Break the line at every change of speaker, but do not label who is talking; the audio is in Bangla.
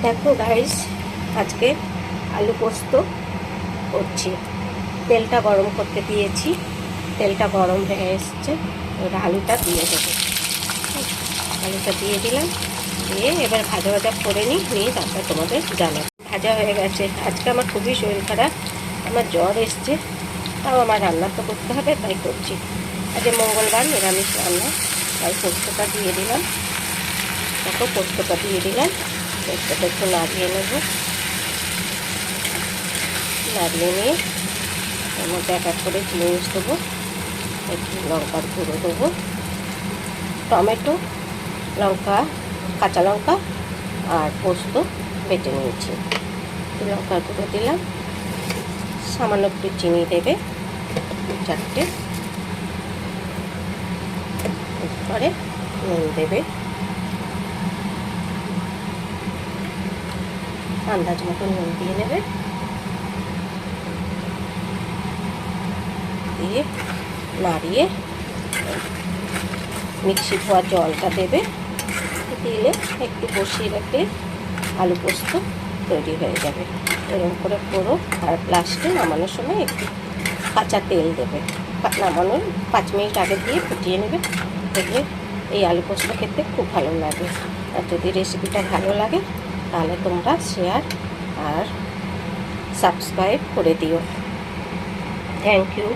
দেখো গাইস, আজকে আলু পোস্ত করছি। তেলটা গরম করতে দিয়েছি, তেলটা গরম হয়ে এসছে। এবার আলুটা দিয়ে দেবো। আলুটা দিয়ে দিলাম, দিয়ে এবার ভাজা ভাজা করে নিয়ে তারপর তোমাদের জানাবো। ভাজা হয়ে গেছে। আজকে আমার খুবই শরীর খারাপ, আমার জ্বর এসছে, তাও আমার রান্না তো করতে হবে, তাই করছি। আজকে মঙ্গলবার, নিরামিষ রান্না, তাই পোস্তটা দিয়ে দিলাম। দেখো পোস্তটা দিয়ে দিলাম, পোস্তটা একটু নাড়িয়ে নেব। নাড়িয়ে নিয়ে এর মধ্যে এক এক করে জিনিস দেবো। একটু লঙ্কার গুঁড়ো দেবো, টমেটো, লঙ্কা, কাঁচা লঙ্কা আর পোস্ত বেটে নিয়েছি। লঙ্কার গুঁড়ো দিলাম, সামান্য একটু চিনি দেবে, 4টে, পরে নুন দেবে আন্দাজ মতো, নুন দিয়ে নেবে। দিয়ে নাড়িয়ে মিক্সি ধোয়া জলটা দেবে, দিলে একটু বসিয়ে রাখলে আলু পোস্ত তৈরি হয়ে যাবে। এরকম করে করো। আর লাস্টে নামানোর সময় একটু কাঁচা তেল দেবে। নামানোর 5 মিনিট আগে দিয়ে ফুটিয়ে নেবে, দেখলে এই আলু পোস্ত খেতে খুব ভালো লাগে। আর যদি রেসিপিটা ভালো লাগে তাহলে তোমরা শেয়ার আর সাবস্ক্রাইব করে দিও। Thank you.